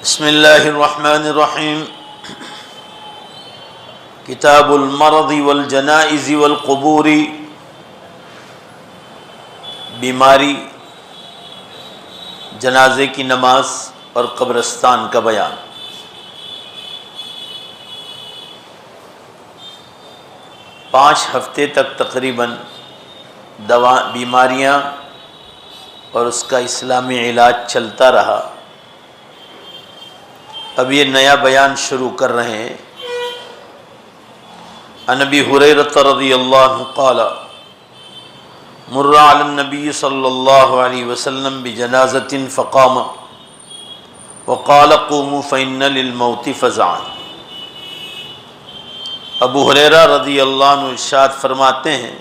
بسم اللہ الرحمن الرحیم کتاب المرض والجنائز والقبور، بیماری، جنازے کی نماز اور قبرستان کا بیان۔ پانچ ہفتے تک تقریباً بیماریاں اور اس کا اسلامی علاج چلتا رہا۔ اب یہ نیا بیان شروع کر رہے ہیں۔ عن ابی ہریرہ رضی اللہ عنہ قال مر علی النبی صلی اللہ علیہ وسلم بجنازۃ فقام وقال قوموا فإن للموت فزعا۔ ابو ہریرہ رضی اللہ عنہ ارشاد فرماتے ہیں،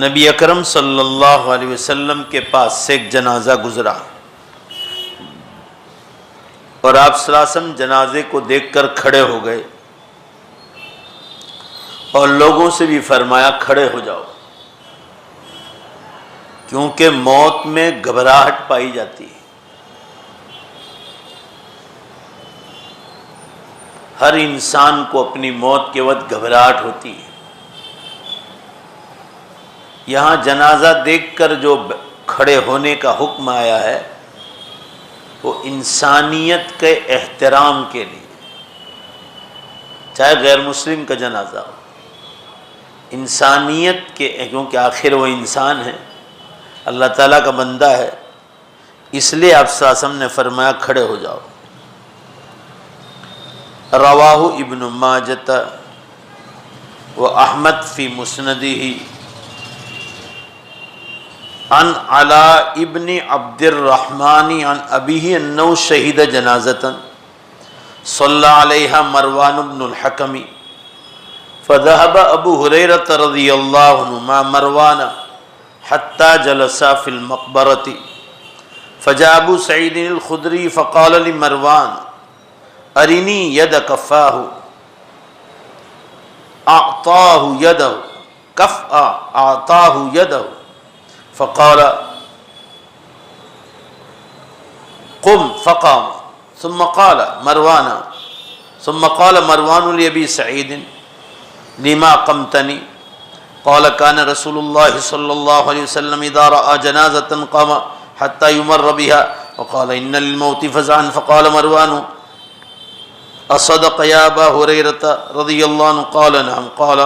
نبی اکرم صلی اللہ علیہ وسلم کے پاس سے ایک جنازہ گزرا اور آپ صلی اللہ علیہ وسلم جنازے کو دیکھ کر کھڑے ہو گئے اور لوگوں سے بھی فرمایا کھڑے ہو جاؤ، کیونکہ موت میں گھبراہٹ پائی جاتی ہے۔ ہر انسان کو اپنی موت کے وقت گھبراہٹ ہوتی ہے۔ یہاں جنازہ دیکھ کر جو کھڑے ہونے کا حکم آیا ہے وہ انسانیت کے احترام کے لیے، چاہے غیر مسلم کا جنازہ ہو، انسانیت کے، کیونکہ آخر وہ انسان ہے، اللہ تعالیٰ کا بندہ ہے، اس لیے آپ صلی اللہ علیہ وسلم نے فرمایا کھڑے ہو جاؤ۔ رواہ ابن ماجہ و احمد فی مسندہ عن علاء ابن عبد الرحمن عن ابیہ انہ شہد جنازۃ صلی علیہا مروان بن الحکم فذهب ابو ہریرہ رضی اللہ عنہ مع مروان حتی جلسا فی المقبرۃ فجاء ابو سعید الخدری فقال لمروان ارنی ید کفاہ اعطاہ یدہ کفء اعطاہ یدہ فقال قم فقام ثم قال مروان لأبي سعيد لما قمتني قال كان رسول الله صلى الله عليه وسلم إذا رأى جنازة قام حتى يمر بها وقال إن للموت فزعا فقال مروان أصدق يا أبا هريرة رضي الله عنه قال نعم قال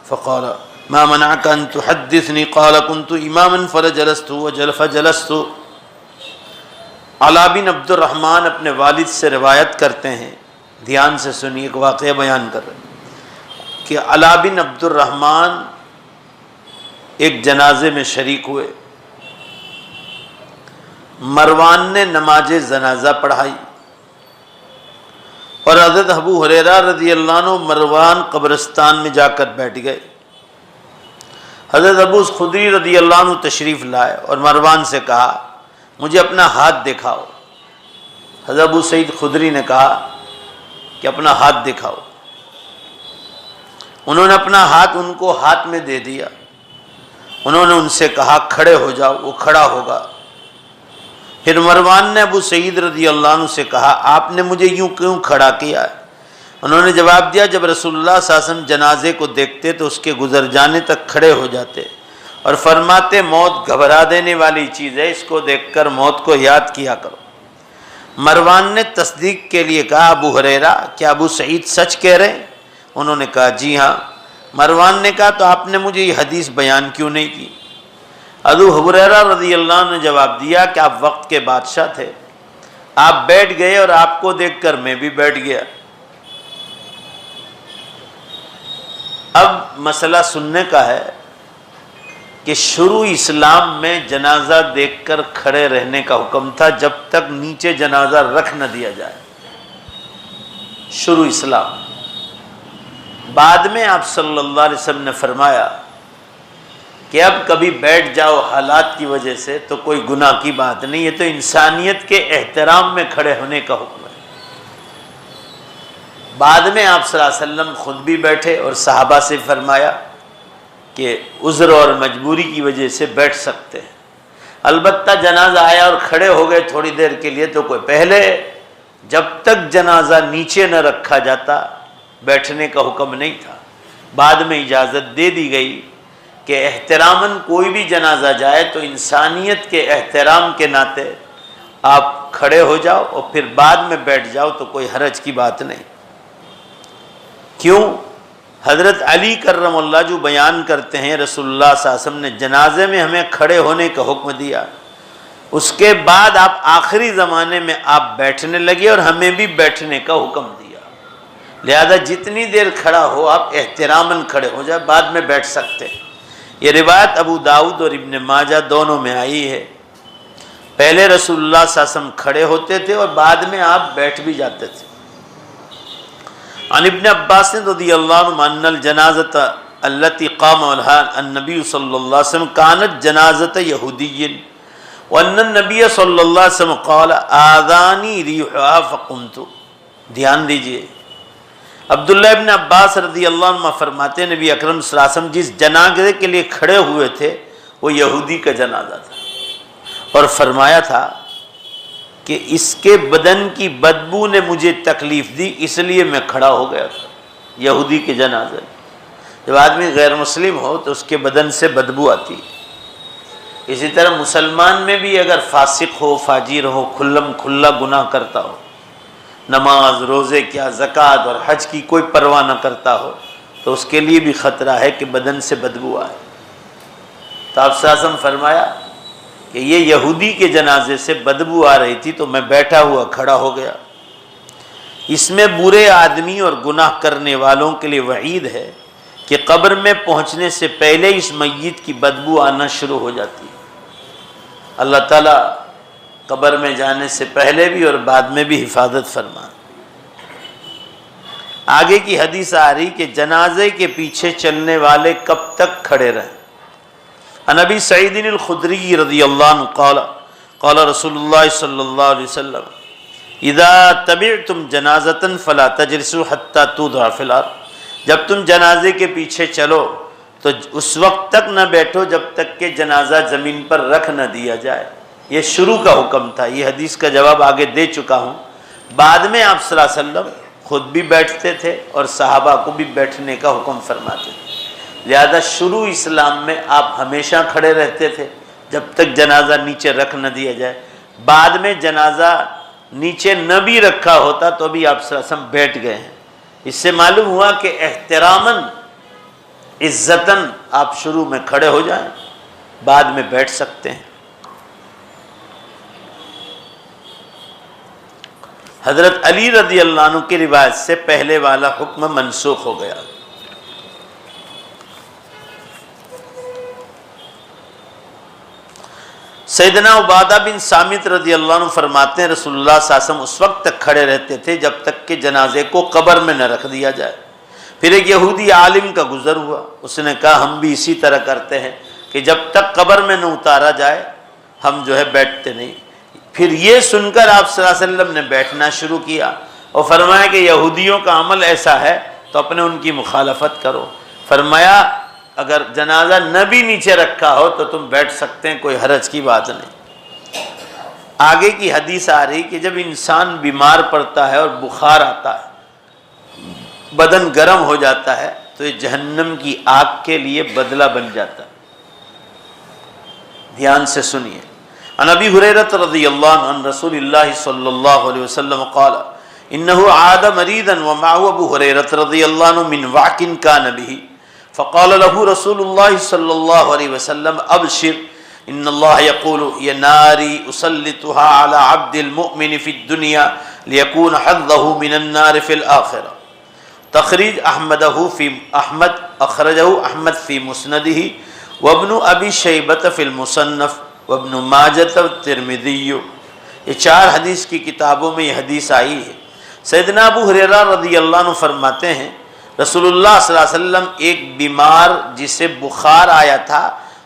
فقال ما منعك ان تحدثني قال كنت اماما فجلست۔ علاء بن عبد الرحمن اپنے والد سے روایت کرتے ہیں، دھیان سے سنیے، ایک واقعہ بیان کر رہے ہیں کہ علاء بن عبد الرحمن ایک جنازے میں شریک ہوئے۔ مروان نے نماز جنازہ پڑھائی اور حضرت ابو ہریرہ رضی اللہ عنہ مروان قبرستان میں جا کر بیٹھ گئے۔ حضرت ابو خدری رضی اللہ عنہ تشریف لائے اور مروان سے کہا مجھے اپنا ہاتھ دکھاؤ۔ حضرت ابو سعید خدری نے کہا کہ اپنا ہاتھ دکھاؤ۔ انہوں نے اپنا ہاتھ ان کو ہاتھ میں دے دیا۔ انہوں نے ان سے کہا کھڑے ہو جاؤ، وہ کھڑا ہوگا۔ پھر مروان نے ابو سعید رضی اللہ عنہ سے کہا آپ نے مجھے یوں کیوں کھڑا کیا ہے؟ انہوں نے جواب دیا جب رسول اللہ صلی اللہ علیہ وسلم جنازے کو دیکھتے تو اس کے گزر جانے تک کھڑے ہو جاتے اور فرماتے موت گھبرا دینے والی چیز ہے، اس کو دیکھ کر موت کو یاد کیا کرو۔ مروان نے تصدیق کے لیے کہا ابو ہریرہ کیا ابو سعید سچ کہہ رہے ہیں؟ انہوں نے کہا جی ہاں۔ مروان نے کہا تو آپ نے مجھے یہ حدیث بیان کیوں نہیں کی؟ ابو ہریرہ رضی اللہ عنہ نے جواب دیا کہ آپ وقت کے بادشاہ تھے، آپ بیٹھ گئے اور آپ کو دیکھ کر میں بھی بیٹھ گیا۔ اب مسئلہ سننے کا ہے کہ شروع اسلام میں جنازہ دیکھ کر کھڑے رہنے کا حکم تھا جب تک نیچے جنازہ رکھ نہ دیا جائے، شروع اسلام۔ بعد میں آپ صلی اللہ علیہ وسلم نے فرمایا کہ اب کبھی بیٹھ جاؤ حالات کی وجہ سے تو کوئی گناہ کی بات نہیں، یہ تو انسانیت کے احترام میں کھڑے ہونے کا حکم ہے۔ بعد میں آپ صلی اللہ علیہ وسلم خود بھی بیٹھے اور صحابہ سے فرمایا کہ عذر اور مجبوری کی وجہ سے بیٹھ سکتے ہیں۔ البتہ جنازہ آیا اور کھڑے ہو گئے تھوڑی دیر کے لیے تو کوئی پہلے جب تک جنازہ نیچے نہ رکھا جاتا بیٹھنے کا حکم نہیں تھا. بعد میں اجازت دے دی گئی کہ احتراماً کوئی بھی جنازہ جائے تو انسانیت کے احترام کے ناطے آپ کھڑے ہو جاؤ اور پھر بعد میں بیٹھ جاؤ تو کوئی حرج کی بات نہیں. کیوں؟ حضرت علی کرم اللہ جو بیان کرتے ہیں رسول اللہ صلی اللہ علیہ وسلم نے جنازے میں ہمیں کھڑے ہونے کا حکم دیا، اس کے بعد آپ آخری زمانے میں آپ بیٹھنے لگے اور ہمیں بھی بیٹھنے کا حکم دیا. لہذا جتنی دیر کھڑا ہو آپ احتراماً کھڑے ہو جائے، بعد میں بیٹھ سکتے. یہ روایت ابو داؤد اور ابن ماجہ دونوں میں آئی ہے. پہلے رسول اللہ صلی اللہ علیہ وسلم کھڑے ہوتے تھے اور بعد میں آپ بیٹھ بھی جاتے تھے. عن ابن عباس رضی اللہ عنہ ان الجنازۃ التي قام عليها النبي صلی اللہ علیہ وسلم كانت جنازۃ یہودی وان النبي صلی اللہ علیہ وسلم قال آذانی ریحها فقمت. دھیان دیجئے، عبداللہ ابن عباس رضی اللہ عنہ فرماتے ہیں نبی اکرم صلی اللہ علیہ وسلم جس جنازے کے لیے کھڑے ہوئے تھے وہ یہودی کا جنازہ تھا، اور فرمایا تھا کہ اس کے بدن کی بدبو نے مجھے تکلیف دی اس لیے میں کھڑا ہو گیا تھا. یہودی کے جنازے جب آدمی غیر مسلم ہو تو اس کے بدن سے بدبو آتی ہے. اسی طرح مسلمان میں بھی اگر فاسق ہو، فاجر ہو، کھلم کھلا گناہ کرتا ہو، نماز روزے کیا زکوٰۃ اور حج کی کوئی پرواہ نہ کرتا ہو تو اس کے لیے بھی خطرہ ہے کہ بدن سے بدبو آئے. تو آپ صلی اللہ علیہ وسلم فرمایا کہ یہ یہودی کے جنازے سے بدبو آ رہی تھی تو میں بیٹھا ہوا کھڑا ہو گیا. اس میں برے آدمی اور گناہ کرنے والوں کے لیے وعید ہے کہ قبر میں پہنچنے سے پہلے اس میت کی بدبو آنا شروع ہو جاتی ہے. اللہ تعالیٰ قبر میں جانے سے پہلے بھی اور بعد میں بھی حفاظت فرما. آگے کی حدیث آ رہی کہ جنازے کے پیچھے چلنے والے کب تک کھڑے رہیں. عن ابی سعید الخدری رضی اللہ عنہ قال قال رسول اللہ صلی اللہ علیہ وسلم اذا تبعتم جنازۃ فلا تجلسوا حتى توضع فی الارض. جب تم جنازے کے پیچھے چلو تو اس وقت تک نہ بیٹھو جب تک کہ جنازہ زمین پر رکھ نہ دیا جائے. یہ شروع کا حکم تھا. یہ حدیث کا جواب آگے دے چکا ہوں. بعد میں آپ صلی اللہ علیہ وسلم خود بھی بیٹھتے تھے اور صحابہ کو بھی بیٹھنے کا حکم فرماتے تھے. لہذا شروع اسلام میں آپ ہمیشہ کھڑے رہتے تھے جب تک جنازہ نیچے رکھ نہ دیا جائے. بعد میں جنازہ نیچے نہ بھی رکھا ہوتا تو بھی آپ صلی اللہ علیہ وسلم بیٹھ گئے ہیں. اس سے معلوم ہوا کہ احتراماً عزتاً آپ شروع میں کھڑے ہو جائیں، بعد میں بیٹھ سکتے ہیں. حضرت علی رضی اللہ عنہ کی روایت سے پہلے والا حکم منسوخ ہو گیا. سیدنا عبادہ بن صامت رضی اللہ عنہ فرماتے ہیں رسول اللہ صلی اللہ علیہ وسلم اس وقت تک کھڑے رہتے تھے جب تک کہ جنازے کو قبر میں نہ رکھ دیا جائے. پھر ایک یہودی عالم کا گزر ہوا، اس نے کہا ہم بھی اسی طرح کرتے ہیں کہ جب تک قبر میں نہ اتارا جائے ہم جو ہے بیٹھتے نہیں. پھر یہ سن کر آپ صلی اللہ علیہ وسلم نے بیٹھنا شروع کیا اور فرمایا کہ یہودیوں کا عمل ایسا ہے تو اپنے ان کی مخالفت کرو. فرمایا اگر جنازہ نہ بھی نیچے رکھا ہو تو تم بیٹھ سکتے ہیں، کوئی حرج کی بات نہیں. آگے کی حدیث آ رہی کہ جب انسان بیمار پڑتا ہے اور بخار آتا ہے، بدن گرم ہو جاتا ہے تو یہ جہنم کی آگ کے لیے بدلہ بن جاتا ہے. دھیان سے سنیے. عن ابی ہریرہ رضی اللہ عنہ عن رسول اللہ صلی اللہ علیہ وسلم قال انه عاد مريضا ومعه ابو هريره رضي الله عنه من وعك كان به فقال له رسول الله صلى الله عليه وسلم ابشر ان الله يقول يا ناري اسلطها على عبد المؤمن في الدنيا ليكون حظه من النار في الاخره. تخريج احمده في احمد اخرجه احمد في مسنده وابن ابي شيبه في المصنف وابن ماجہ والترمذی. یہ چار حدیث کی کتابوں میں یہ حدیث آئی ہے. سیدنا ابو ہریرہ رضی اللہ عنہ فرماتے ہیں رسول اللہ صلی اللہ علیہ وسلم ایک بیمار جسے بخار آیا تھا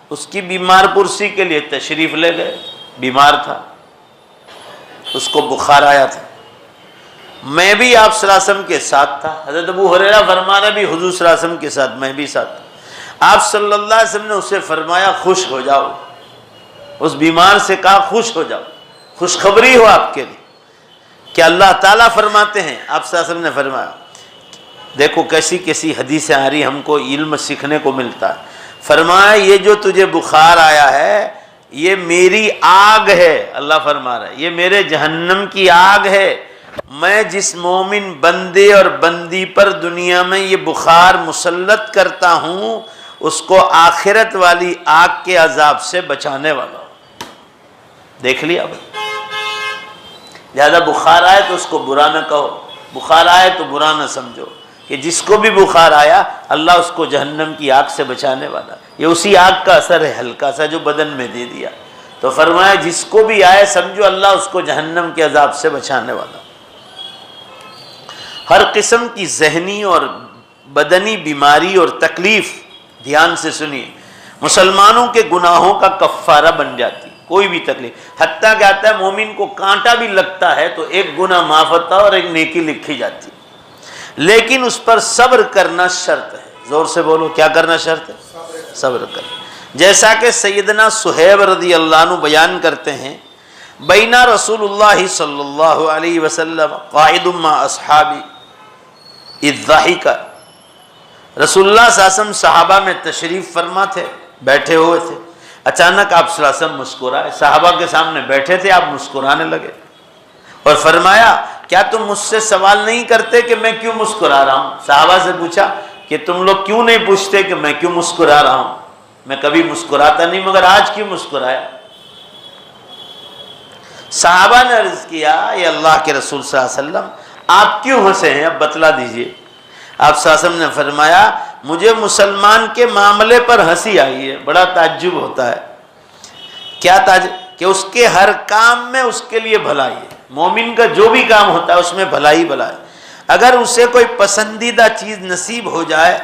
اس کی بیمار پرسی کے لیے تشریف لے گئے. بیمار تھا، اس کو بخار آیا تھا. میں بھی آپ صلی اللہ علیہ وسلم کے ساتھ تھا. حضرت ابو ہریرہ فرمانا بھی حضور صلی اللہ علیہ وسلم کے ساتھ میں بھی ساتھ تھا. آپ صلی اللہ علیہ وسلم نے اسے فرمایا خشک ہو جاؤ. اس بیمار سے کہا خوش ہو جاؤ، خوشخبری ہو آپ کے لیے کہ اللہ تعالیٰ فرماتے ہیں، آپ صلی اللہ علیہ وسلم نے فرمایا، دیکھو کیسی کیسی حدیثیں آ رہی، ہم کو علم سیکھنے کو ملتا ہے۔ فرمایا یہ جو تجھے بخار آیا ہے یہ میری آگ ہے، اللہ فرما رہا ہے یہ میرے جہنم کی آگ ہے، میں جس مومن بندے اور بندی پر دنیا میں یہ بخار مسلط کرتا ہوں اس کو آخرت والی آگ کے عذاب سے بچانے والا ہوں۔ دیکھ لیا بھائی، لہذا بخار آئے تو اس کو برا نہ کہو، بخار آئے تو برا نہ سمجھو، کہ جس کو بھی بخار آیا اللہ اس کو جہنم کی آگ سے بچانے والا، یہ اسی آگ کا اثر ہے ہلکا سا جو بدن میں دے دیا، تو فرمایا جس کو بھی آئے سمجھو اللہ اس کو جہنم کے عذاب سے بچانے والا۔ ہر قسم کی ذہنی اور بدنی بیماری اور تکلیف، دھیان سے سنیے، مسلمانوں کے گناہوں کا کفارہ بن جاتی، کوئی بھی تکلیف، حتیٰ کہ آتا ہے مومن کو کانٹا بھی لگتا ہے تو ایک گناہ معاف ہوتا ہے اور ایک نیکی لکھی جاتی، لیکن اس پر صبر کرنا شرط ہے۔ زور سے بولو، کیا کرنا شرط ہے؟ صبر کرنا۔ جیسا کہ سیدنا صہیب رضی اللہ عنہ بیان کرتے ہیں، بینا رسول اللہ صلی اللہ علیہ وسلم قائد مع اصحابی اذ ضحک، رسول اللہ صلی اللہ علیہ وسلم صحابہ میں تشریف فرما تھے، بیٹھے ہوئے تھے، اچانک آپ صلی اللہ علیہ وسلم مسکرائے، صحابہ کے سامنے بیٹھے تھے، آپ مسکرانے لگے اور فرمایا کیا تم مجھ سے سوال نہیں کرتے کہ میں کیوں مسکرا رہا ہوں؟ صحابہ سے پوچھا کہ تم لوگ کیوں نہیں پوچھتے کہ میں کیوں مسکرا رہا ہوں؟ میں کبھی مسکراتا نہیں مگر آج کیوں مسکرایا؟ صحابہ نے عرض کیا یہ اللہ کے رسول صلی اللہ علیہ وسلم آپ کیوں ہنسے ہیں، اب بتلا دیجئے۔ آپ صلی اللہ علیہ وسلم نے فرمایا مجھے مسلمان کے معاملے پر ہنسی آئی ہے، بڑا تعجب ہوتا ہے۔ کیا تعجب؟ کہ اس کے ہر کام میں اس کے لیے بھلائی ہے، مومن کا جو بھی کام ہوتا ہے اس میں بھلائی بھلائی، اگر اسے کوئی پسندیدہ چیز نصیب ہو جائے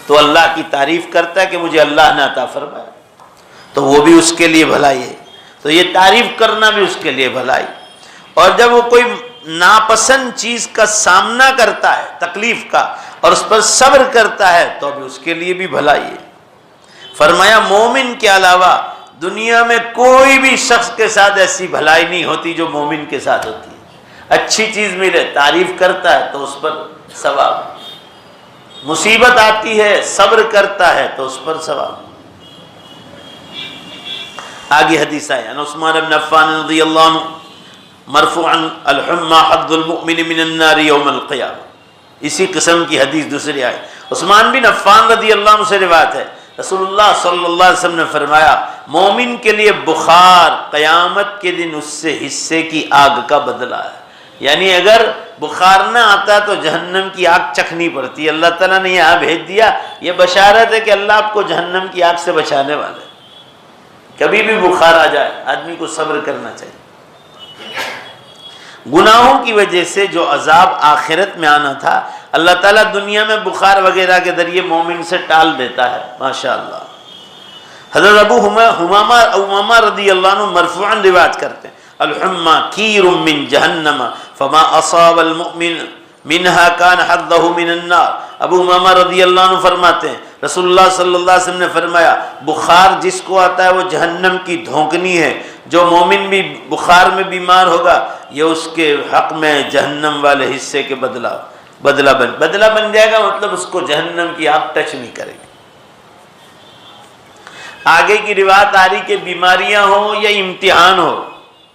تو اللہ کی تعریف کرتا ہے کہ مجھے اللہ نے عطا فرمایا، تو وہ بھی اس کے لیے بھلائی ہے، تو یہ تعریف کرنا بھی اس کے لیے بھلائی، اور جب وہ کوئی ناپسند چیز کا سامنا کرتا ہے تکلیف کا اور اس پر صبر کرتا ہے تو بھی اس کے لیے بھی بھلائی ہے۔ فرمایا مومن کے علاوہ دنیا میں کوئی بھی شخص کے ساتھ ایسی بھلائی نہیں ہوتی جو مومن کے ساتھ ہوتی ہے، اچھی چیز ملے تعریف کرتا ہے تو اس پر ثواب، مصیبت آتی ہے صبر کرتا ہے تو اس پر ثواب۔ آگے حدیث ہے ان عثمان بن عفان رضی اللہ عنہ مرفوعا الحمى حظ المؤمن من النار یوم القیامہ، اسی قسم کی حدیث دوسری آئی، عثمان بن عفان رضی اللہ عنہ سے روایت ہے، رسول اللہ صلی اللہ علیہ وسلم نے فرمایا مومن کے لیے بخار قیامت کے دن اس سے حصے کی آگ کا بدلہ ہے، یعنی اگر بخار نہ آتا تو جہنم کی آگ چکھنی پڑتی، اللہ تعالیٰ نے یہاں بھیج دیا، یہ بشارت ہے کہ اللہ آپ کو جہنم کی آگ سے بچانے والے۔ کبھی بھی بخار آ جائے آدمی کو صبر کرنا چاہیے۔ گناہوں کی وجہ سے جو عذاب آخرت میں آنا تھا اللہ تعالیٰ دنیا میں بخار وغیرہ کے ذریعے مومن سے ٹال دیتا ہے، ماشاءاللہ۔ حضرت ابو امامہ رضی اللہ عنہ مرفوعاً روایت کرتے ہیں الحمى کیر من جہنم فما اصاب المؤمن منها كان حظه من النار، ابو امامہ رضی اللہ عنہ فرماتے ہیں رسول اللہ صلی اللہ علیہ وسلم نے فرمایا بخار جس کو آتا ہے وہ جہنم کی دھونکنی ہے، جو مومن بھی بخار میں بیمار ہوگا یہ اس کے حق میں جہنم والے حصے کے بدلہ بن جائے گا، مطلب اس کو جہنم کی آگ ٹچ نہیں کرے گی۔ آگے کی روایت آ رہی کہ بیماریاں ہوں یا امتحان ہو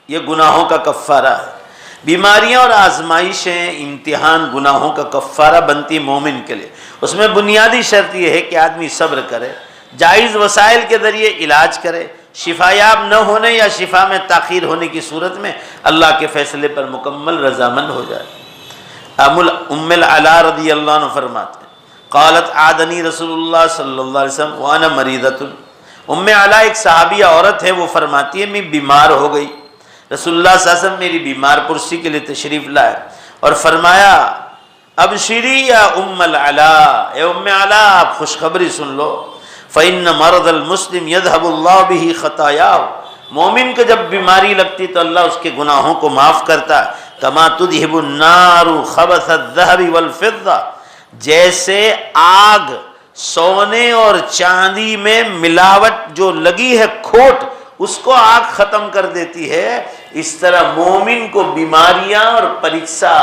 یہ گناہوں کا کفارہ ہے، بیماریاں اور آزمائشیں امتحان گناہوں کا کفارہ بنتی مومن کے لیے، اس میں بنیادی شرط یہ ہے کہ آدمی صبر کرے، جائز وسائل کے ذریعے علاج کرے، شفا یاب نہ ہونے یا شفا میں تاخیر ہونے کی صورت میں اللہ کے فیصلے پر مکمل رضامند ہو جائے۔ ام العلا رضی اللہ عنہ فرماتے ہیں قالت عادنی رسول اللہ صلی اللہ علیہ وسلم وانا مریضۃ، ام علا ایک صحابیہ عورت ہے، وہ فرماتی ہے میں بیمار ہو گئی، رسول اللہ صلی اللہ علیہ وسلم میری بیمار پرسی کے لیے تشریف لائے اور فرمایا ابشری یا ام العلا، اے ام علا آپ خوشخبری سن لو، فإن مرض المسلم يذهب الله به خطاياه، مومن کو جب بیماری لگتی تو اللہ اس کے گناہوں کو معاف کرتا ہے، کما تذهب النار خبث الذهب والفضة، جیسے آگ سونے اور چاندی میں ملاوٹ جو لگی ہے کھوٹ، اس کو آگ ختم کر دیتی ہے، اس طرح مومن کو بیماریاں اور پریکشا،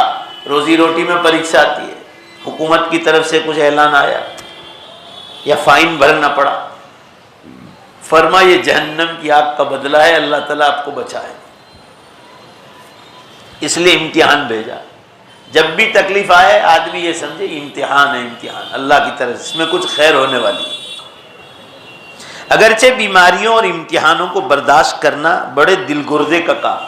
روزی روٹی میں پریکشا آتی ہے، حکومت کی طرف سے کچھ اعلان آیا یا فائن بھرنا پڑا، فرما یہ جہنم کی آگ کا بدلہ ہے، اللہ تعالیٰ آپ کو بچائے، اس لیے امتحان بھیجا۔ جب بھی تکلیف آئے آدمی یہ سمجھے امتحان ہے، امتحان اللہ کی طرف، اس میں کچھ خیر ہونے والی ہے۔ اگرچہ بیماریوں اور امتحانوں کو برداشت کرنا بڑے دل گردے کا کام،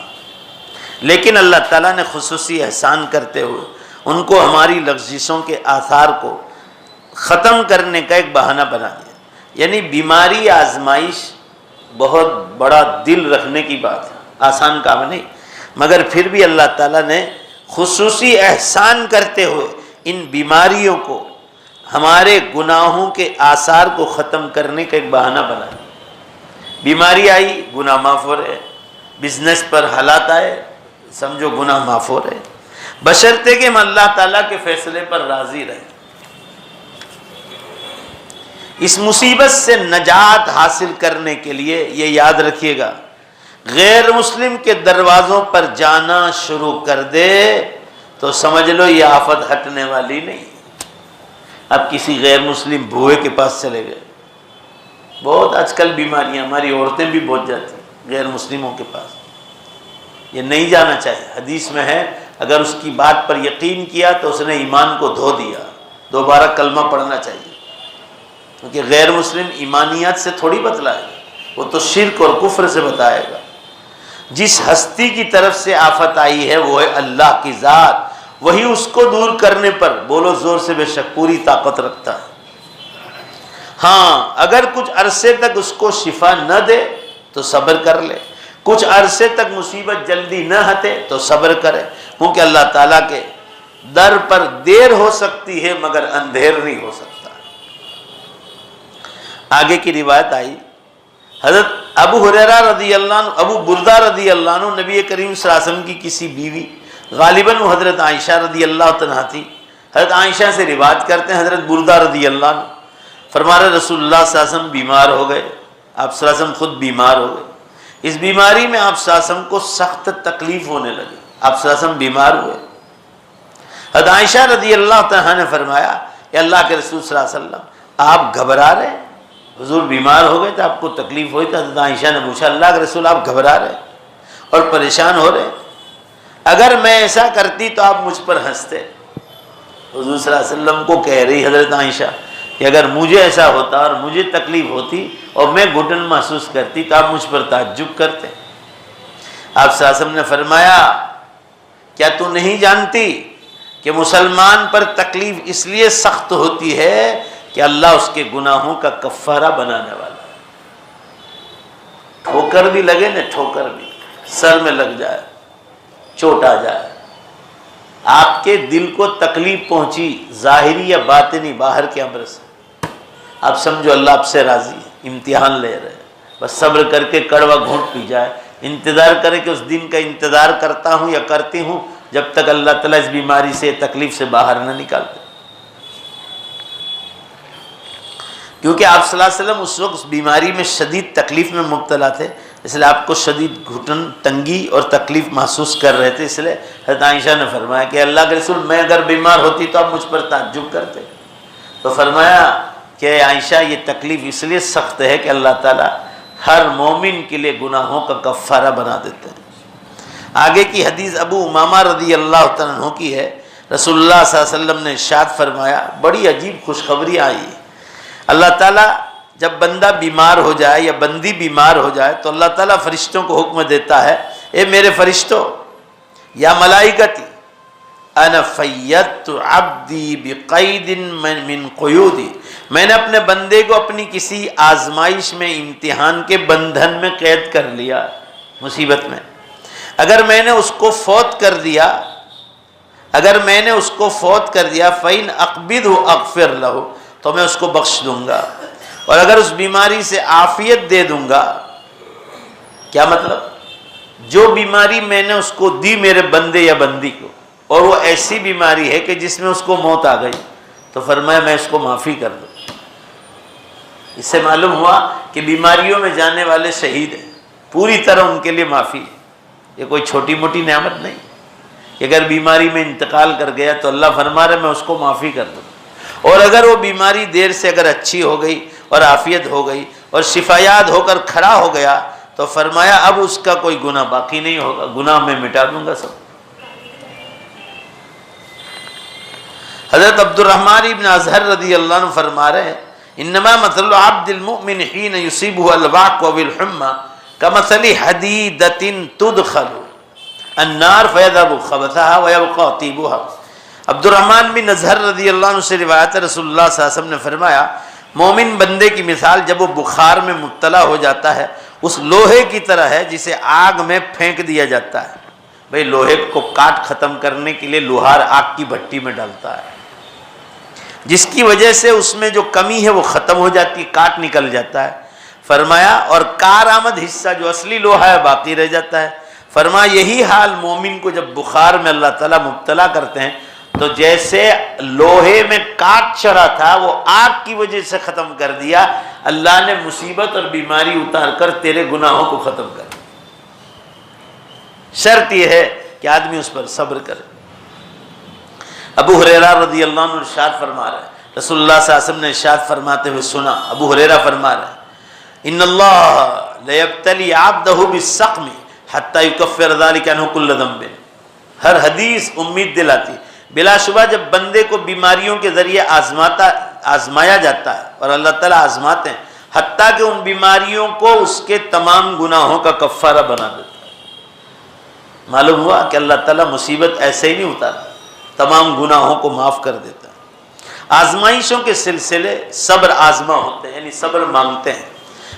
لیکن اللہ تعالیٰ نے خصوصی احسان کرتے ہوئے ان کو ہماری لغزشوں کے آثار کو ختم کرنے کا ایک بہانہ بنا دیا۔ یعنی بیماری آزمائش بہت بڑا دل رکھنے کی بات ہے، آسان کام نہیں، مگر پھر بھی اللہ تعالیٰ نے خصوصی احسان کرتے ہوئے ان بیماریوں کو، ہمارے گناہوں کے آثار کو ختم کرنے کا ایک بہانہ بنا دیا۔ بیماری آئی، گناہ معاف ہو رہے، بزنس پر حالات آئے، سمجھو گناہ معاف ہو رہے، بشرطے کہ ہم اللہ تعالیٰ کے فیصلے پر راضی رہیں۔ اس مصیبت سے نجات حاصل کرنے کے لیے یہ یاد رکھیے گا، غیر مسلم کے دروازوں پر جانا شروع کر دے تو سمجھ لو یہ آفت ہٹنے والی نہیں۔ اب کسی غیر مسلم بھوئے کے پاس چلے گئے، بہت آج کل بیماریاں، ہماری عورتیں بھی بہت جاتی ہیں غیر مسلموں کے پاس، یہ نہیں جانا چاہیے۔ حدیث میں ہے اگر اس کی بات پر یقین کیا تو اس نے ایمان کو دھو دیا، دوبارہ کلمہ پڑھنا چاہیے، کیونکہ غیر مسلم ایمانیات سے تھوڑی بتلائے گا، وہ تو شرک اور کفر سے بتائے گا۔ جس ہستی کی طرف سے آفت آئی ہے وہ ہے اللہ کی ذات، وہی اس کو دور کرنے پر بولو زور سے بے شک پوری طاقت رکھتا ہے۔ ہاں اگر کچھ عرصے تک اس کو شفا نہ دے تو صبر کر لے، کچھ عرصے تک مصیبت جلدی نہ ہٹے تو صبر کرے، کیونکہ اللہ تعالیٰ کے در پر دیر ہو سکتی ہے مگر اندھیر نہیں ہو سکتا۔ آگے کی روایت آئی، حضرت ابو ہریرہ رضی اللہ عنہ، ابو بردہ رضی اللہ عنہ نبی کریم صلی اللہ علیہ وسلم کی کسی بیوی، غالباً وہ حضرت عائشہ رضی اللہ عنہا تھی، حضرت عائشہ سے روایت کرتے ہیں حضرت بردہ رضی اللہ عنہ فرما رہے رسول اللہ صلی اللہ علیہ وسلم بیمار ہو گئے، آپ صلی اللہ علیہ وسلم خود بیمار ہو گئے، اس بیماری میں آپ صلی اللہ علیہ وسلم کو سخت تکلیف ہونے لگی، آپ صلی اللہ علیہ وسلم بیمار ہوئے۔ حضرت عائشہ رضی اللہ عنہا نے فرمایا کہ اللہ کے رسول صلی اللہ علیہ وسلم آپ گھبرا رہے، حضور بیمار ہو گئے تو آپ کو تکلیف ہوئی، تو حضرت عائشہ نے پوچھا اللہ کے رسول آپ گھبرا رہے اور پریشان ہو رہے، اگر میں ایسا کرتی تو آپ مجھ پر ہنستے۔ حضور صلی اللہ علیہ وسلم کو کہہ رہی حضرت عائشہ کہ اگر مجھے ایسا ہوتا اور مجھے تکلیف ہوتی اور میں گھٹن محسوس کرتی تو آپ مجھ پر تعجب کرتے۔ آپ صلی اللہ علیہ وسلم نے فرمایا کیا تو نہیں جانتی کہ مسلمان پر تکلیف اس لیے سخت ہوتی ہے کہ اللہ اس کے گناہوں کا کفارہ بنانے والا ہے۔ ٹھوکر بھی لگے نا، ٹھوکر بھی سر میں لگ جائے، چوٹ آ جائے، آپ کے دل کو تکلیف پہنچی ظاہری یا باطنی باہر کے امر سے، آپ سمجھو اللہ آپ سے راضی ہے، امتحان لے رہے ہیں، بس صبر کر کے کڑوا گھونٹ پی جائے، انتظار کرے کہ اس دن کا انتظار کرتا ہوں یا کرتی ہوں جب تک اللہ تعالیٰ اس بیماری سے تکلیف سے باہر نہ نکالتے۔ کیونکہ آپ صلی اللہ علیہ وسلم اس وقت اس بیماری میں شدید تکلیف میں مبتلا تھے، اس لیے آپ کو شدید گھٹن تنگی اور تکلیف محسوس کر رہے تھے، اس لیے حضرت عائشہ نے فرمایا کہ اللہ کے رسول میں اگر بیمار ہوتی تو آپ مجھ پر تعجب کرتے، تو فرمایا کہ عائشہ یہ تکلیف اس لیے سخت ہے کہ اللہ تعالیٰ ہر مومن کے لیے گناہوں کا کفارہ بنا دیتے ہیں۔ آگے کی حدیث ابو امامہ رضی اللہ تعالیٰ عنہ کی ہے، رسول اللہ صلی اللہ علیہ وسلم نے ارشاد فرمایا، بڑی عجیب خوشخبری آئی ہے، اللہ تعالیٰ جب بندہ بیمار ہو جائے یا بندی بیمار ہو جائے تو اللہ تعالیٰ فرشتوں کو حکم دیتا ہے، اے میرے فرشتوں یا ملائکتی انا فیدت عبدی بقید من قیودی، میں نے اپنے بندے کو اپنی کسی آزمائش میں، امتحان کے بندھن میں قید کر لیا، مصیبت میں، اگر میں نے اس کو فوت کر دیا، اگر میں نے اس کو فوت کر دیا فَإِنْ أَقْبِضْهُ أَغْفِرْ لَهُ، تو میں اس کو بخش دوں گا، اور اگر اس بیماری سے عافیت دے دوں گا۔ کیا مطلب؟ جو بیماری میں نے اس کو دی میرے بندے یا بندی کو، اور وہ ایسی بیماری ہے کہ جس میں اس کو موت آ گئی، تو فرمایا میں اس کو معافی کر دوں۔ اس سے معلوم ہوا کہ بیماریوں میں جانے والے شہید ہیں، پوری طرح ان کے لیے معافی ہے۔ یہ کوئی چھوٹی موٹی نعمت نہیں کہ اگر بیماری میں انتقال کر گیا تو اللہ فرما رہا میں اس کو معافی کر دوں، اور اگر وہ بیماری دیر سے اگر اچھی ہو گئی اور عافیت ہو گئی اور شفایاب ہو کر کھڑا ہو گیا تو فرمایا اب اس کا کوئی گناہ باقی نہیں ہوگا، گناہ میں مٹا دوں گا سب۔ حضرت عبد الرحمن ابن اظہر رضی اللہ عنہ فرما رہے ہیں انما مثل عبد المؤمن حين يصيبه الواق والحمى كمثل حديدة تدخل النار فيذهب خبثها ويبقى طيبها۔ عبد الرحمن بن اظہر رضی اللہ عنہ سے روایت ہے، رسول اللہ صلی اللہ علیہ وسلم نے فرمایا مومن بندے کی مثال جب وہ بخار میں مبتلا ہو جاتا ہے اس لوہے کی طرح ہے جسے آگ میں پھینک دیا جاتا ہے۔ بھئی لوہے کو کاٹ ختم کرنے کے لیے لوہار آگ کی بھٹی میں ڈالتا ہے، جس کی وجہ سے اس میں جو کمی ہے وہ ختم ہو جاتی ہے، کاٹ نکل جاتا ہے۔ فرمایا اور کارآمد حصہ جو اصلی لوہا ہے باقی رہ جاتا ہے۔ فرمایا یہی حال مومن کو جب بخار میں اللہ تعالیٰ مبتلا کرتے ہیں تو جیسے لوہے میں کاٹ چڑھا تھا وہ آگ کی وجہ سے ختم کر دیا، اللہ نے مصیبت اور بیماری اتار کر تیرے گناہوں کو ختم کر دیا۔ شرط یہ ہے کہ آدمی اس پر صبر کرے۔ ابو ہریرہ رضی اللہ عنہ ارشاد فرما رہے ہیں، رسول اللہ صلی اللہ علیہ وسلم نے ارشاد فرماتے ہوئے سنا، ابو ہریرہ فرما رہے ہیں ان اللہ لیبتلی عبدہ بالسقم حتی یکفر ذلک عنہ کل ذنب۔ ہر حدیث امید دلاتی، بلا شبہ جب بندے کو بیماریوں کے ذریعے آزمایا جاتا ہے اور اللہ تعالیٰ آزماتے ہیں حتیٰ کہ ان بیماریوں کو اس کے تمام گناہوں کا کفارہ بنا دیتا ہے۔ معلوم ہوا کہ اللہ تعالیٰ مصیبت ایسے ہی نہیں اتارتا، تمام گناہوں کو معاف کر دیتا ہے۔ آزمائشوں کے سلسلے صبر آزما ہوتے ہیں، یعنی صبر مانگتے ہیں۔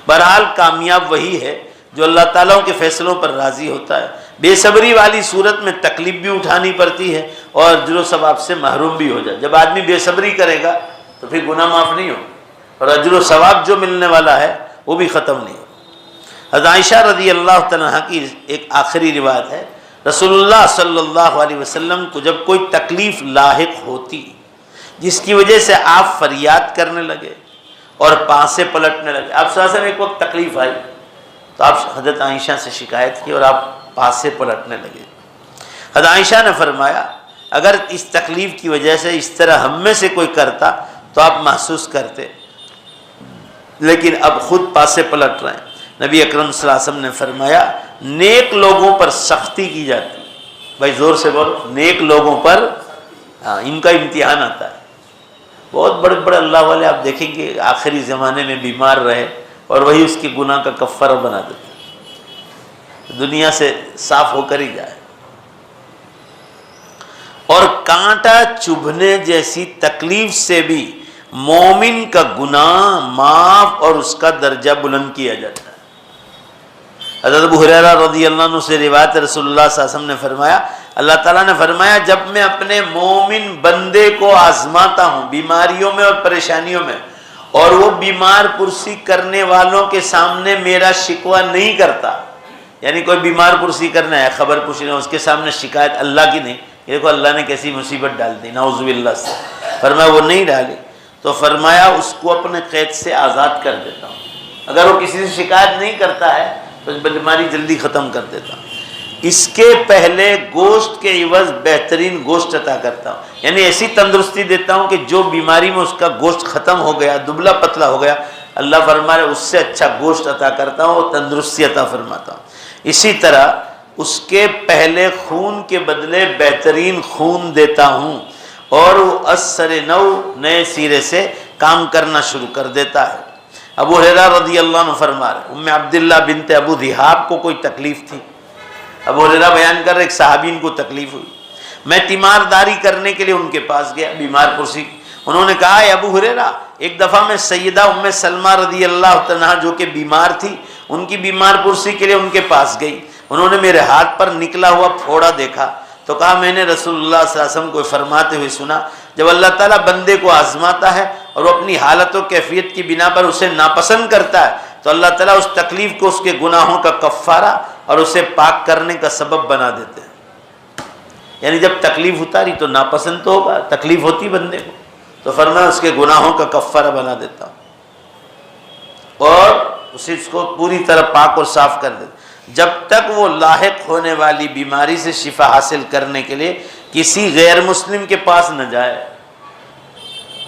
بہرحال کامیاب وہی ہے جو اللہ تعالیٰ کے فیصلوں پر راضی ہوتا ہے۔ بے صبری والی صورت میں تکلیف بھی اٹھانی پڑتی ہے اور اجر و ثواب سے محروم بھی ہو جائے۔ جب آدمی بے صبری کرے گا تو پھر گناہ معاف نہیں ہو اور اجر و ثواب جو ملنے والا ہے وہ بھی ختم نہیں ہو۔ حضرت عائشہ رضی اللہ تعالیٰ کی ایک آخری روایت ہے، رسول اللہ صلی اللہ علیہ وسلم کو جب کوئی تکلیف لاحق ہوتی جس کی وجہ سے آپ فریاد کرنے لگے اور پانسے پلٹنے لگے، آپ صلی اللہ علیہ وسلم ایک وقت تکلیف آئی تو آپ حضرت عائشہ سے شکایت کی اور آپ پانسے پلٹنے لگے۔ حضرت عائشہ نے فرمایا اگر اس تکلیف کی وجہ سے اس طرح ہم میں سے کوئی کرتا تو آپ محسوس کرتے، لیکن اب خود پاسے پلٹ رہے ہیں۔ نبی اکرم صلی اللہ علیہ وسلم نے فرمایا نیک لوگوں پر سختی کی جاتی، بھائی زور سے بولو، نیک لوگوں پر ان کا امتحان آتا ہے۔ بہت بڑے بڑے اللہ والے آپ دیکھیں گے آخری زمانے میں بیمار رہے اور وہی اس کی گناہ کا کفارہ بنا دیتے، دنیا سے صاف ہو کر ہی جائے۔ اور کانٹا چبھنے جیسی تکلیف سے بھی مومن کا گناہ معاف اور اس کا درجہ بلند کیا جاتا ہے۔ حضرت ابو ہریرہ رضی اللہ عنہ سے روایت رسول اللہ صلی اللہ علیہ وسلم نے فرمایا اللہ تعالیٰ نے فرمایا جب میں اپنے مومن بندے کو آزماتا ہوں بیماریوں میں اور پریشانیوں میں اور وہ بیمار پرسی کرنے والوں کے سامنے میرا شکوہ نہیں کرتا، یعنی کوئی بیمار پرسی کرنا ہے، خبر پوچھنا ہے، اس کے سامنے شکایت اللہ کی نہیں، یہ دیکھو اللہ نے کیسی مصیبت ڈال دی نعوذ باللہ سے، فرمایا وہ نہیں ڈالی تو فرمایا اس کو اپنے قید سے آزاد کر دیتا ہوں۔ اگر وہ کسی سے شکایت نہیں کرتا ہے تو بیماری جلدی ختم کر دیتا ہوں۔ اس کے پہلے گوشت کے عوض بہترین گوشت عطا کرتا ہوں، یعنی ایسی تندرستی دیتا ہوں کہ جو بیماری میں اس کا گوشت ختم ہو گیا، دبلا پتلا ہو گیا، اللہ فرما رہے اس سے اچھا گوشت عطا کرتا ہوں اور تندرستی عطا فرماتا ہوں۔ اسی طرح اس کے پہلے خون کے بدلے بہترین خون دیتا ہوں اور وہ اثر نو نئے سرے سے کام کرنا شروع کر دیتا ہے۔ ابو ہریرہ رضی اللہ عنہ فرما رہے ام عبداللہ بنت ابو ذہاب کو کوئی تکلیف تھی، ابو ہریرہ بیان کر رہے ایک صحابین کو تکلیف ہوئی، میں تیمارداری کرنے کے لیے ان کے پاس گیا، بیمار پرسی، انہوں نے کہا اے ابو ہریرہ ایک دفعہ میں سیدہ ام سلمہ رضی اللہ عنہا جو کہ بیمار تھی ان کی بیمار پرسی کے لیے ان کے پاس گئی، انہوں نے میرے ہاتھ پر نکلا ہوا پھوڑا دیکھا تو کہا میں نے رسول اللہ صلی اللہ علیہ وسلم کو فرماتے ہوئے سنا جب اللہ تعالیٰ بندے کو آزماتا ہے اور وہ اپنی حالت و کیفیت کی بنا پر اسے ناپسند کرتا ہے تو اللہ تعالیٰ اس تکلیف کو اس کے گناہوں کا کفارہ اور اسے پاک کرنے کا سبب بنا دیتے ہیں۔ یعنی جب تکلیف اتاری تو ناپسند تو ہوگا، تکلیف ہوتی بندے کو، تو فرمایا اس کے گناہوں کا کفارہ بنا دیتا ہوں۔ اور اس کو پوری طرح پاک اور صاف کر دیتے، جب تک وہ لاحق ہونے والی بیماری سے شفا حاصل کرنے کے لیے کسی غیر مسلم کے پاس نہ جائے،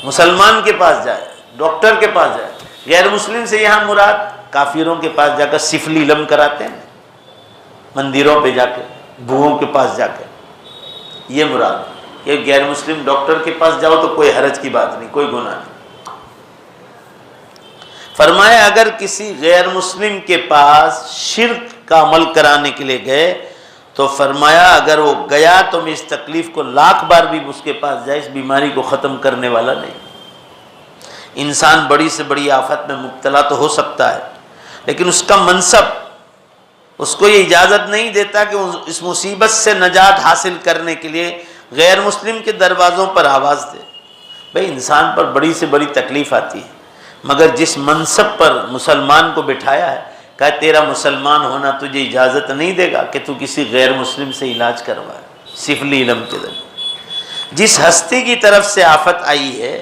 مسلمان کے پاس جائے، ڈاکٹر کے پاس جائے۔ غیر مسلم سے یہاں مراد کافروں کے پاس جا کر سفلی علم کراتے ہیں، مندروں پہ جا کے، بوؤں کے پاس جا کے، یہ مراد ہے کہ غیر مسلم ڈاکٹر کے پاس جاؤ تو کوئی حرج کی بات نہیں، کوئی گناہ نہیں۔ فرمایا اگر کسی غیر مسلم کے پاس شرک کا عمل کرانے کے لیے گئے تو فرمایا اگر وہ گیا تو میں اس تکلیف کو لاکھ بار بھی اس کے پاس جائے، اس بیماری کو ختم کرنے والا نہیں۔ انسان بڑی سے بڑی آفت میں مبتلا تو ہو سکتا ہے، لیکن اس کا منصب اس کو یہ اجازت نہیں دیتا کہ اس مصیبت سے نجات حاصل کرنے کے لیے غیر مسلم کے دروازوں پر آواز دے۔ بھئی انسان پر بڑی سے بڑی تکلیف آتی ہے، مگر جس منصب پر مسلمان کو بٹھایا ہے، کہا تیرا مسلمان ہونا تجھے اجازت نہیں دے گا کہ تو کسی غیر مسلم سے علاج کروائے سفلی علم کے ذریعے۔ جس ہستی کی طرف سے آفت آئی ہے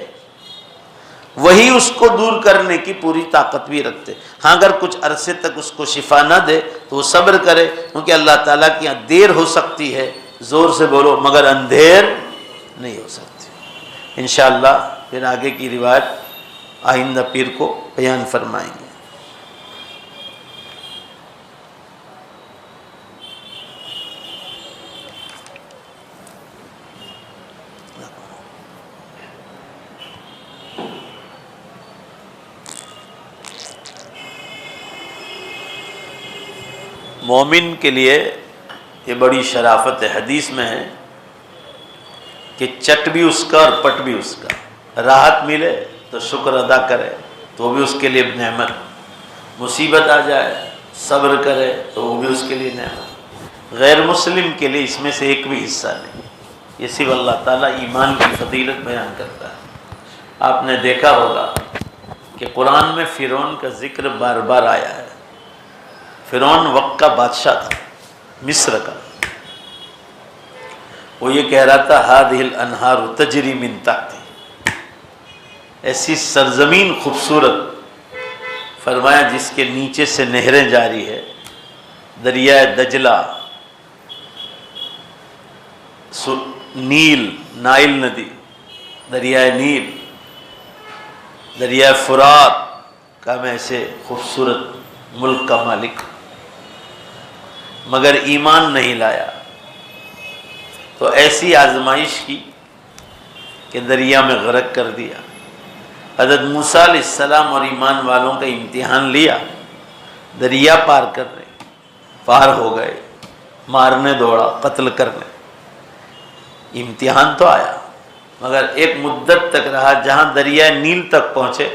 وہی اس کو دور کرنے کی پوری طاقت بھی رکھتے۔ ہاں اگر کچھ عرصے تک اس کو شفا نہ دے تو وہ صبر کرے، کیونکہ اللہ تعالیٰ کی یہاں دیر ہو سکتی ہے، زور سے بولو، مگر اندھیر نہیں ہو سکتی۔ انشاءاللہ پھر آگے کی روایت آئندہ پیر کو بیان فرمائیں گے۔ مومن کے لیے یہ بڑی شرافت ہے، حدیث میں ہے کہ چٹ بھی اس کا اور پٹ بھی اس کا، راحت ملے تو شکر ادا کرے تو وہ بھی اس کے لیے نعمت، مصیبت آ جائے صبر کرے تو وہ بھی اس کے لیے نعمت۔ غیر مسلم کے لیے اس میں سے ایک بھی حصہ نہیں، یہ صرف اللہ تعالیٰ ایمان کی فضیلت بیان کرتا ہے۔ آپ نے دیکھا ہوگا کہ قرآن میں فرعون کا ذکر بار بار آیا ہے۔ فرعون وقت کا بادشاہ تھا، مصر کا، وہ یہ کہہ رہا تھا ہذہ الانہار تجری من تحتی، ایسی سرزمین خوبصورت، فرمایا جس کے نیچے سے نہریں جاری ہے، دریائے دجلہ، نیل، نائل ندی، دریائے نیل، دریائے فرات کا میں ایسے خوبصورت ملک کا مالک، مگر ایمان نہیں لایا تو ایسی آزمائش کی کہ دریا میں غرق کر دیا۔ حضرت موسیٰ علیہ السلام اور ایمان والوں کا امتحان لیا، دریا پار کر رہے، پار ہو گئے، مارنے دوڑا، قتل کرنے، امتحان تو آیا، مگر ایک مدت تک رہا، جہاں دریائے نیل تک پہنچے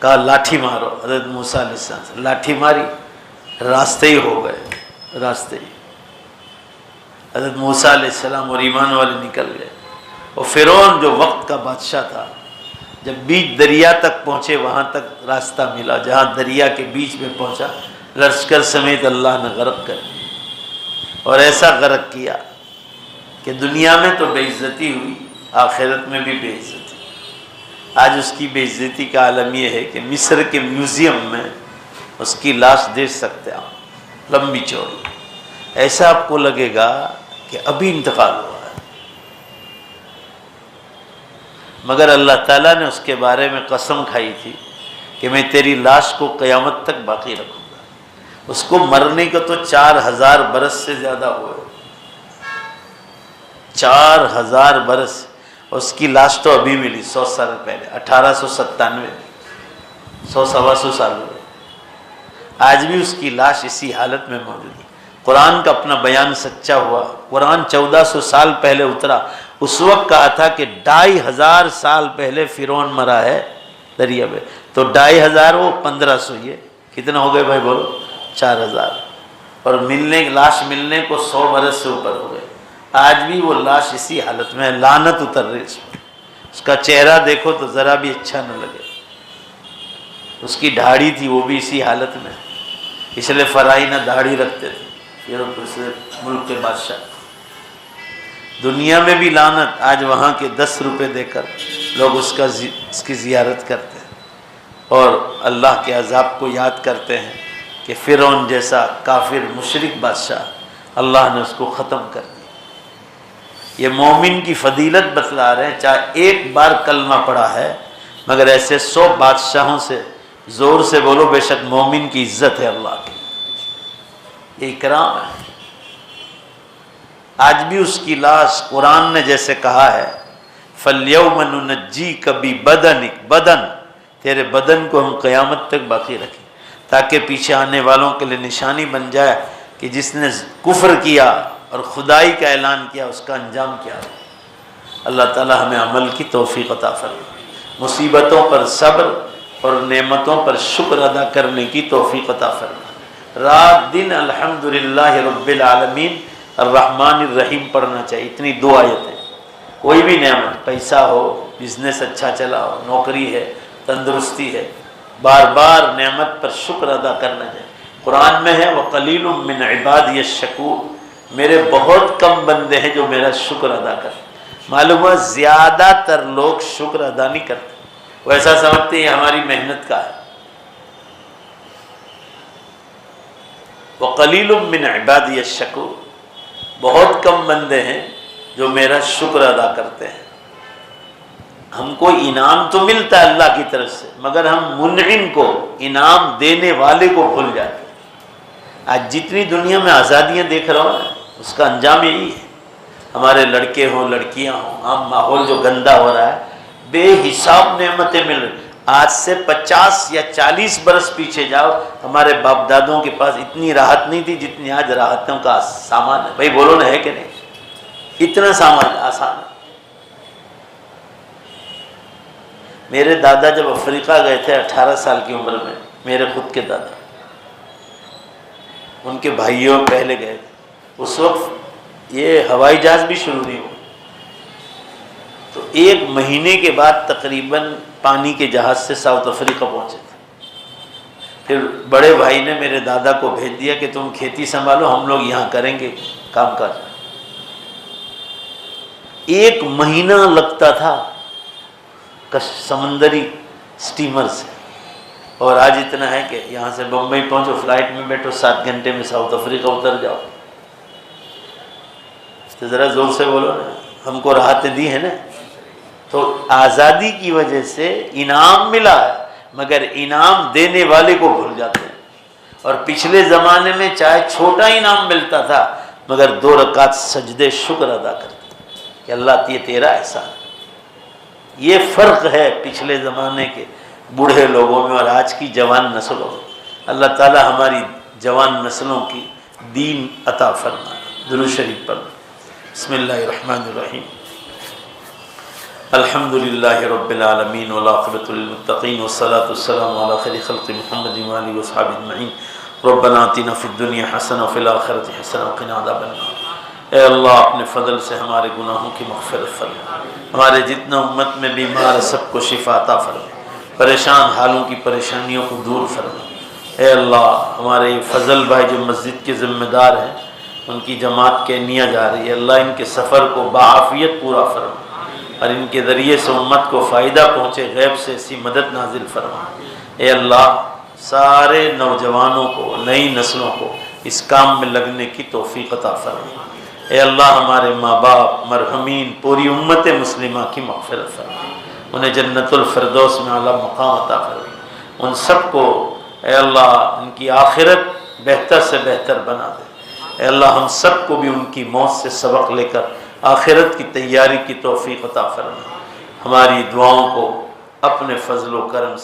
کہا لاٹھی مارو، حضرت موسیٰ علیہ السلام سے لاٹھی ماری، راستے ہی ہو گئے، راستے ہی، حضرت موسیٰ علیہ السلام اور ایمان والے نکل گئے۔ اور فرعون جو وقت کا بادشاہ تھا، جب بیچ دریا تک پہنچے وہاں تک راستہ ملا، جہاں دریا کے بیچ میں پہنچا لشکر سمیت اللہ نے غرق کر دیا، اور ایسا غرق کیا کہ دنیا میں تو بے عزتی ہوئی، آخرت میں بھی بے عزتی۔ آج اس کی بے عزتی کا عالم یہ ہے کہ مصر کے میوزیم میں اس کی لاش دیکھ سکتے ہیں، لمبی چوڑی، ایسا آپ کو لگے گا کہ ابھی انتقال ہوا ہے، مگر اللہ تعالیٰ نے اس کے بارے میں قسم کھائی تھی کہ میں تیری لاش کو قیامت تک باقی رکھوں گا۔ اس کو مرنے کو تو 4000 برس سے زیادہ ہوئے، 4000 برس، اس کی لاش تو ابھی ملی 100 سال پہلے، 1897، 100-125 سال ہوئے، آج بھی اس کی لاش اسی حالت میں موجود ہے۔ قرآن کا اپنا بیان سچا ہوا، قرآن 1400 سال پہلے اترا، اس وقت کہا تھا کہ 2500 سال پہلے فرعون مرا ہے دریا میں، تو 2500 وہ 1500، یہ کتنا ہو گئے بھائی بولو؟ 4000، اور لاش ملنے کو 100 برس سے اوپر ہو گئے، آج بھی وہ لاش اسی حالت میں، لعنت اتر رہی اس پر، اس کا چہرہ دیکھو تو ذرا بھی اچھا نہ لگے، اس کی داڑھی تھی وہ بھی اسی حالت میں، اس لیے فرعونہ داڑھی رکھتے تھے، یہ ملک کے بادشاہ۔ دنیا میں بھی لعنت، آج وہاں کے 10 روپے دے کر لوگ اس کی زیارت کرتے ہیں۔ اور اللہ کے عذاب کو یاد کرتے ہیں کہ فرعون جیسا کافر مشرک بادشاہ اللہ نے اس کو ختم کر دیا۔ یہ مومن کی فضیلت بتلا رہے ہیں، چاہے ایک بار کلمہ پڑھا ہے مگر ایسے 100 بادشاہوں سے زور سے بولو، بے شک مومن کی عزت ہے اللہ کی، یہ اکرام ہے۔ آج بھی اس کی لاش قرآن نے جیسے کہا ہے فَالْيَوْمَ نُنَجِّيكَ بِبَدَنِكَ، بدن تیرے بدن کو ہم قیامت تک باقی رکھیں تاکہ پیچھے آنے والوں کے لیے نشانی بن جائے کہ جس نے کفر کیا اور خدائی کا اعلان کیا اس کا انجام کیا ہے۔ اللہ تعالی ہمیں عمل کی توفیق عطا فرمائے، مصیبتوں پر صبر اور نعمتوں پر شکر ادا کرنے کی توفیق عطا فرمائے۔ رات دن الحمدللہ رب العالمین الرحمن الرحیم پڑھنا چاہیے، اتنی 2 آیتیں۔ کوئی بھی نعمت، پیسہ ہو، بزنس اچھا چلا ہو، نوکری ہے، تندرستی ہے، بار بار نعمت پر شکر ادا کرنا چاہیے۔ قرآن میں ہے وَقَلِيلٌ مِّنْ عِبَادِيَ الشَّكُورُ، میرے بہت کم بندے ہیں جو میرا شکر ادا کرتے۔ معلوم ہے زیادہ تر لوگ شکر ادا نہیں کرتے، وہ ایسا سمجھتے ہیں یہ ہماری محنت کا ہے۔ وَقَلِيلٌ مِّنْ عِبَادِيَ الشَّكُورُ، بہت کم بندے ہیں جو میرا شکر ادا کرتے ہیں۔ ہم کو انعام تو ملتا ہے اللہ کی طرف سے مگر ہم منعم کو، انعام دینے والے کو بھول جاتے ہیں۔ آج جتنی دنیا میں آزادیاں دیکھ رہا ہوں اس کا انجام یہی ہے۔ ہمارے لڑکے ہوں، لڑکیاں ہوں، عام ماحول جو گندا ہو رہا ہے، بے حساب نعمتیں مل رہی۔ آج سے 50 یا 40 برس پیچھے جاؤ، ہمارے باپ دادوں کے پاس اتنی راحت نہیں تھی جتنی آج راحتوں کا سامان ہے۔ بھائی بولو نا، ہے کہ نہیں؟ اتنا سامان آسان ہے۔ میرے دادا جب افریقہ گئے تھے 18 سال کی عمر میں، میرے خود کے دادا، ان کے بھائیوں پہلے گئے تھے، اس وقت یہ ہوائی جہاز بھی شروع نہیں ہوا، تو 1 مہینے کے بعد تقریباً پانی کے جہاز سے ساؤتھ افریقہ پہنچے تھے۔ پھر بڑے بھائی نے میرے دادا کو بھیج دیا کہ تم کھیتی سنبھالو، ہم لوگ یہاں کریں گے کام کاج۔ 1 مہینہ لگتا تھا سمندری سٹیمر سے، اور آج اتنا ہے کہ یہاں سے بمبئی پہنچو، فلائٹ میں بیٹھو، 7 گھنٹے میں ساؤتھ افریقہ اتر جاؤ۔ تو ذرا زور سے بولو نا، ہم کو راحتیں دی ہیں نا۔ تو آزادی کی وجہ سے انعام ملا ہے مگر انعام دینے والے کو بھول جاتے ہیں۔ اور پچھلے زمانے میں چاہے چھوٹا انعام ملتا تھا مگر 2 رکعت سجدے شکر ادا کرتے کہ اللہ یہ تیرا احسان۔ یہ فرق ہے پچھلے زمانے کے بوڑھے لوگوں میں اور آج کی جوان نسلوں میں۔ اللہ تعالی ہماری جوان نسلوں کی دین عطا فرمائے۔ درود شریف پڑھ۔ بسم اللہ الرحمن الرحیم۔ الحمدللہ رب العالمین والعاقبۃ للمتقین والصلاۃ والسلام علی خیر خلق محمد وآلہ وصحبہ اجمعین۔ ربنا آتنا فی الدنیا حسنہ وفی الآخرۃ حسنہ وقنا عذاب النار۔ اے اللہ اپنے فضل سے ہمارے گناہوں کی مغفرت فرما، ہمارے جتنا امت میں بیمار ہے سب کو شفا عطا فرما، پریشان حالوں کی پریشانیوں کو دور فرما۔ اے اللہ ہمارے یہ فضل بھائی جو مسجد کے ذمہ دار ہیں، ان کی جماعت کینیا جا رہی ہے، اللہ ان کے سفر کو بعافیت پورا فرما اور ان کے ذریعے سے امت کو فائدہ پہنچے، غیب سے ایسی مدد نازل فرما۔ اے اللہ سارے نوجوانوں کو، نئی نسلوں کو اس کام میں لگنے کی توفیق عطا فرما۔ اے اللہ ہمارے ماں باپ مرحومین پوری امت مسلمہ کی مغفرت فرما، انہیں جنت الفردوس میں اعلیٰ مقام عطا فرما۔ ان سب کو اے اللہ ان کی آخرت بہتر سے بہتر بنا دے۔ اے اللہ ہم سب کو بھی ان کی موت سے سبق لے کر آخرت کی تیاری کی توفیق عطا فرما۔ ہماری دعاؤں کو اپنے فضل و کرم سے